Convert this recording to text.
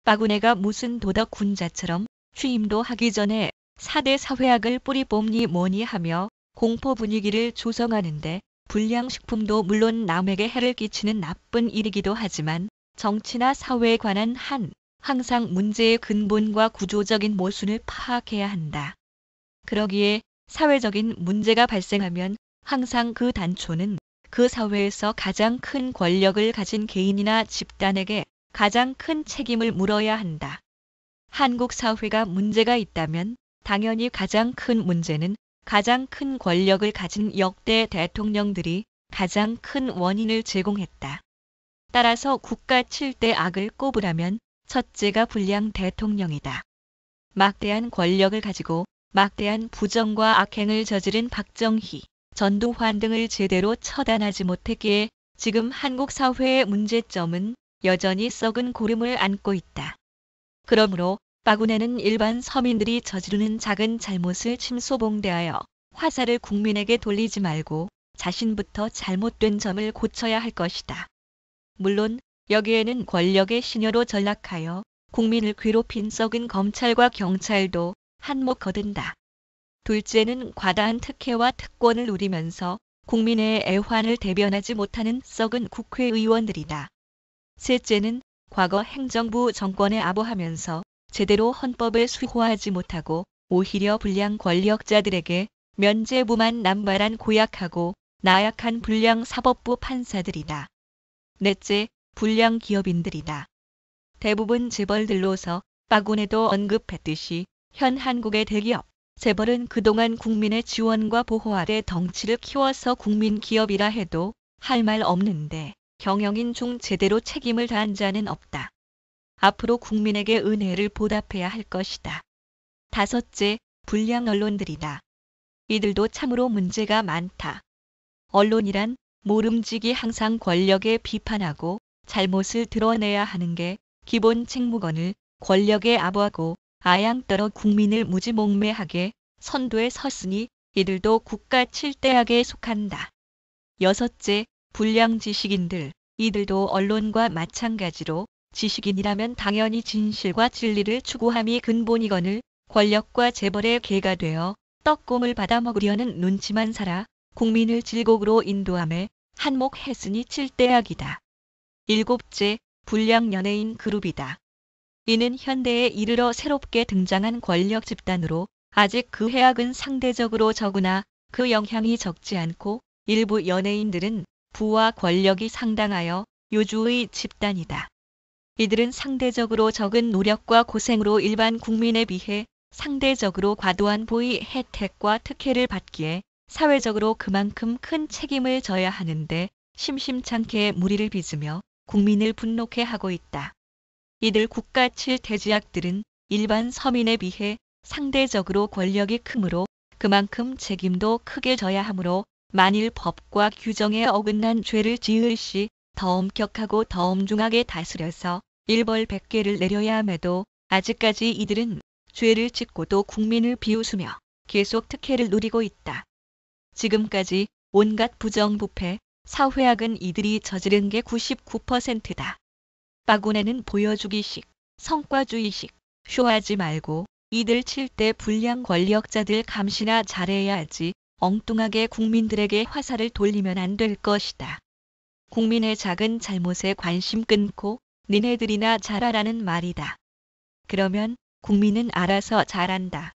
빠구네가 무슨 도덕 군자처럼 취임도 하기 전에 4대 사회학을 뿌리 뽑니 뭐니 하며 공포 분위기를 조성하는데 불량식품도 물론 남에게 해를 끼치는 나쁜 일이기도 하지만 정치나 사회에 관한 항상 문제의 근본과 구조적인 모순을 파악해야 한다. 그러기에 사회적인 문제가 발생하면 항상 그 단초는 그 사회에서 가장 큰 권력을 가진 개인이나 집단에게 가장 큰 책임을 물어야 한다. 한국 사회가 문제가 있다면 당연히 가장 큰 문제는 가장 큰 권력을 가진 역대 대통령들이 가장 큰 원인을 제공했다. 따라서 국가 7대 악을 꼽으라면 첫째가 불량 대통령이다. 막대한 권력을 가지고 막대한 부정과 악행을 저지른 박정희, 전두환 등을 제대로 처단하지 못했기에 지금 한국 사회의 문제점은 여전히 썩은 고름을 안고 있다. 그러므로 빠구네는 일반 서민들이 저지르는 작은 잘못을 침소봉대하여 화살을 국민에게 돌리지 말고 자신부터 잘못된 점을 고쳐야 할 것이다. 물론 여기에는 권력의 신여로 전락하여 국민을 괴롭힌 썩은 검찰과 경찰도 한몫 거둔다. 둘째는 과다한 특혜와 특권을 누리면서 국민의 애환을 대변하지 못하는 썩은 국회의원들이다. 셋째는 과거 행정부 정권에 아부하면서 제대로 헌법을 수호하지 못하고 오히려 불량 권력자들에게 면죄부만 남발한 고약하고 나약한 불량 사법부 판사들이다. 넷째, 불량 기업인들이다. 대부분 재벌들로서 빠구네도 언급했듯이 현 한국의 대기업, 재벌은 그동안 국민의 지원과 보호 아래 덩치를 키워서 국민 기업이라 해도 할 말 없는데 경영인 중 제대로 책임을 다한 자는 없다. 앞으로 국민에게 은혜를 보답해야 할 것이다. 다섯째, 불량 언론들이다. 이들도 참으로 문제가 많다. 언론이란 모름지기 항상 권력에 비판하고 잘못을 드러내야 하는 게 기본 책무건을 권력에 아부하고 아양떨어 국민을 무지몽매하게 선두에 섰으니 이들도 국가 7대악에 속한다. 여섯째, 불량 지식인들. 이들도 언론과 마찬가지로 지식인이라면 당연히 진실과 진리를 추구함이 근본이거늘 권력과 재벌의 개가 되어 떡곰을 받아먹으려는 눈치만 살아 국민을 질곡으로 인도함에 한몫했으니 7대악이다. 일곱째, 불량 연예인 그룹이다. 이는 현대에 이르러 새롭게 등장한 권력 집단으로 아직 그 해악은 상대적으로 적으나 그 영향이 적지 않고 일부 연예인들은 부와 권력이 상당하여 요주의 집단이다. 이들은 상대적으로 적은 노력과 고생으로 일반 국민에 비해 상대적으로 과도한 보위 혜택과 특혜를 받기에 사회적으로 그만큼 큰 책임을 져야 하는데 심심찮게 무리를 빚으며 국민을 분노케 하고 있다. 이들 국가 7대지악들은 일반 서민에 비해 상대적으로 권력이 크므로 그만큼 책임도 크게 져야 하므로 만일 법과 규정에 어긋난 죄를 지을 시 더 엄격하고 더 엄중하게 다스려서 일벌백계를 내려야 함에도 아직까지 이들은 죄를 짓고도 국민을 비웃으며 계속 특혜를 누리고 있다. 지금까지 온갖 부정부패, 사회악은 이들이 저지른 게 99%다. 빠구네는 보여주기식, 성과주의식, 쇼하지 말고 이들 7대 불량 권력자들 감시나 잘해야 하지 엉뚱하게 국민들에게 화살을 돌리면 안 될 것이다. 국민의 작은 잘못에 관심 끊고 니네들이나 잘하라는 말이다. 그러면 국민은 알아서 잘한다.